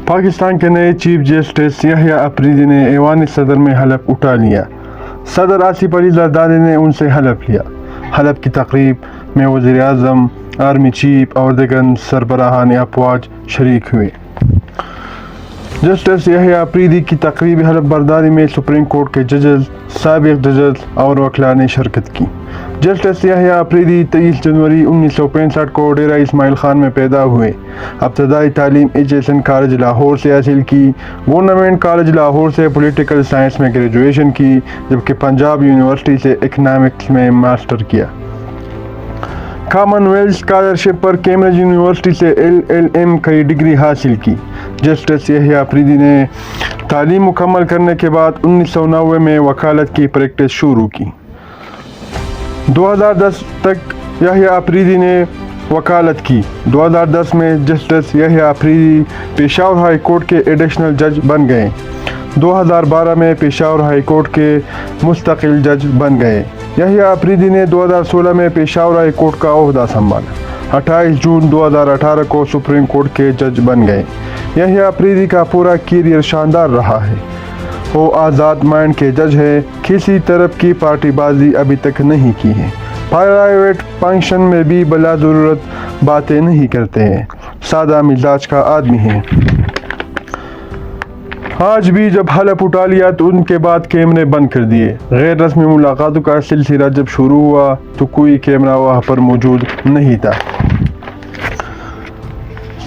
پاکستان کے نئے chief justice یحییٰ آفریدی نے ایوان صدر میں حلف اٹھا لیا۔ صدر آصف علی زرداری نے ان سے حلف لیا۔ حلف کی تقریب میں وزیر اعظم، آرمی چیف اور دیگر سربراہان افواج شریک ہوئے۔ جسٹس یحییٰ آفریدی کی تقریبی حلف برداری میں سپریم کورٹ کے ججز، سابق ججز اور وکلاء نے شرکت کی۔ جسٹس یحییٰ آفریدی 23 جنوری 1965 کو ڈیرہ اسماعیل خان میں پیدا ہوئے۔ ابتدائی تعلیم ایجوکیشن کالج لاہور سے حاصل کی، گورنمنٹ کالج لاہور سے پولیٹیکل سائنس میں گریجویشن کی، جبکہ پنجاب یونیورسٹی سے اکنامکس میں ماسٹر کیا۔ کامن ویلتھ اسکالرشپ پر کیمبرج یونیورسٹی سے LLM کی ڈگری حاصل کی۔ جسٹس یحییٰ آفریدی نے تعلیم مکمل کرنے کے بعد 1990 میں وکالت کی پریکٹس شروع کی۔ 2010 تک یحییٰ آفریدی نے وکالت کی۔ 2010 میں جسٹس یحییٰ آفریدی پشاور ہائی کورٹ کے ایڈیشنل جج بن گئے۔ 2012 میں پشاور ہائی کورٹ کے مستقل جج بن گئے۔ یحییٰ آفریدی نے 2016 میں پشاور ہائی کورٹ کا عہدہ سنبھالا۔ 28 جون 2018 کو سپریم کورٹ کے جج بن گئے۔ یحییٰ آفریدی کا پورا کیریئر شاندار رہا ہے۔ وہ آزاد مائنڈ کے جج ہیں، کسی طرف کی پارٹی بازی ابھی تک نہیں کی ہے، پرائیویٹ فنکشن میں بھی بلا ضرورت باتیں نہیں کرتے ہیں، سادہ مزاج کا آدمی ہے۔ آج بھی جب حلف اٹھا لیا تو ان کے بعد کیمرے بند کر دیے۔ غیر رسمی ملاقاتوں کا سلسلہ جب شروع ہوا تو کوئی کیمرہ وہاں پر موجود نہیں تھا۔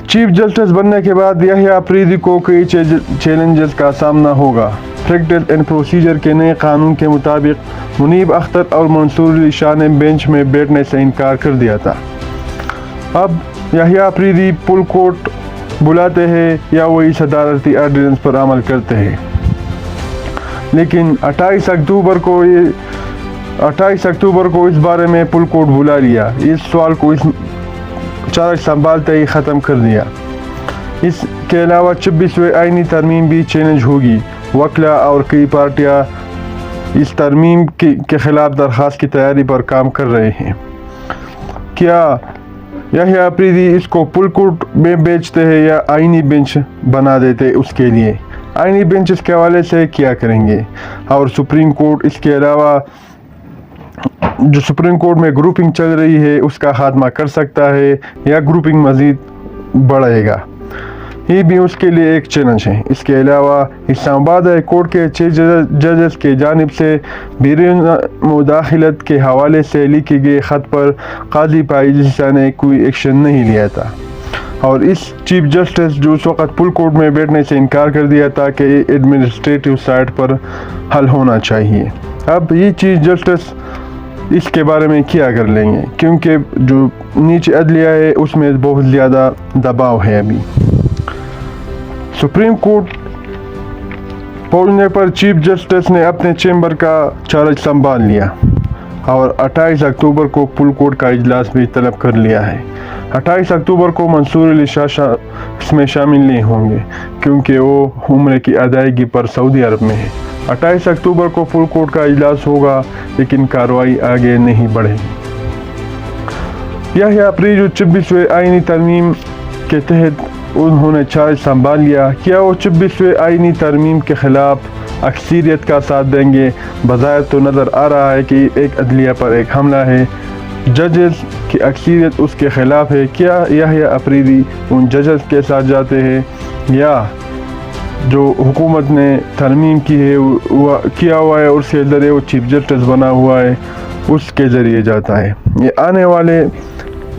چیف جسٹس بننے کے بعد یحییٰ آفریدی کو کئی چیلنجز کا سامنا ہوگا۔ پریکٹس اینڈ پروسیجر کے نئے قانون کے مطابق منیب اختر اور منصور علی شاہ نے بینچ میں بیٹھنے سے انکار کر دیا تھا۔ اب یحییٰ آفریدی فل کورٹ بلاتے ہیں یا وہی صدارتی آرڈیننس پر عمل کرتے ہیں، لیکن 28 اکتوبر کو اس بارے میں فل کورٹ بلا لیا۔ اس سوال کو اس چارج سنبھالتے ہی ختم کر دیا۔ اس کے علاوہ 26ویں آئینی ترمیم بھی چیلنج ہوگی۔ وکلاء اور کئی پارٹیاں اس ترمیم کے خلاف درخواست کی تیاری پر کام کر رہے ہیں۔ کیا یحییٰ آفریدی اس کو فل کورٹ میں بیچتے ہیں یا آئینی بینچ بنا دیتے؟ اس کے لیے آئینی بینچ اس کے حوالے سے کیا کریں گے، اور سپریم کورٹ اس کے علاوہ جو سپریم کورٹ میں گروپنگ چل رہی ہے اس کا خاتمہ کر سکتا ہے یا گروپنگ مزید بڑھے گا؟ یہ بھی اس کے لیے ایک چیلنج ہے۔ اس کے علاوہ اسلام آباد ہائی کورٹ کے 6 ججز کی جانب سے بیرون مداخلت کے حوالے سے لکھے گئے خط پر قاضی پائیزیسا نے کوئی ایکشن نہیں لیا تھا، اور اس چیف جسٹس جو اس وقت فل کورٹ میں بیٹھنے سے انکار کر دیا تھا کہ یہ ایڈمنسٹریٹو سائٹ پر حل ہونا چاہیے۔ اب یہ چیف جسٹس اس کے بارے میں کیا کر لیں گے، کیونکہ جو نیچے عدلیہ ہے اس میں بہت زیادہ دباؤ ہے۔ ابھی سپریم کورٹ پہنچنے پر چیف جسٹس نے اپنے چیمبر کا چارج سنبھال لیا اور 28 اکتوبر کو فل کورٹ کا اجلاس بھی طلب کر لیا ہے۔ 28 اکتوبر کو منصور علی شاہ اس میں شامل نہیں ہوں گے کیونکہ وہ عمرے کی ادائیگی پر سعودی عرب میں ہے۔ 28 اکتوبر کو فل کورٹ کا اجلاس ہوگا لیکن کارروائی آگے نہیں بڑھے گی۔ یحییٰ آفریدی جو 26ویں آئینی ترمیم کے تحت انہوں نے چارج سنبھال لیا، کیا وہ 26ویں آئینی ترمیم کے خلاف اکثریت کا ساتھ دیں گے؟ بظاہر تو نظر آ رہا ہے کہ ایک عدلیہ پر ایک حملہ ہے، ججز کی اکثریت اس کے خلاف ہے۔ کیا یحییٰ آفریدی ان ججز کے ساتھ جاتے ہیں یا جو حکومت نے ترمیم کی ہے کیا ہوا ہے اس کے ذریعے وہ چیف جسٹس بنا ہوا ہے اس کے ذریعے جاتا ہے؟ یہ آنے والے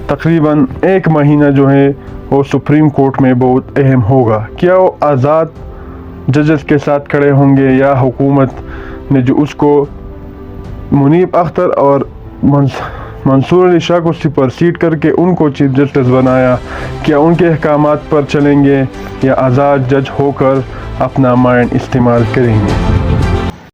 تقریباً 1 مہینہ جو ہے وہ سپریم کورٹ میں بہت اہم ہوگا۔ کیا وہ آزاد ججز کے ساتھ کھڑے ہوں گے یا حکومت نے جو اس کو منیب اختر اور منصور علی شاہ کو سپرسیڈ کر کے ان کو چیف جسٹس بنایا، کیا ان کے احکامات پر چلیں گے یا آزاد جج ہو کر اپنا مائنڈ استعمال کریں گے؟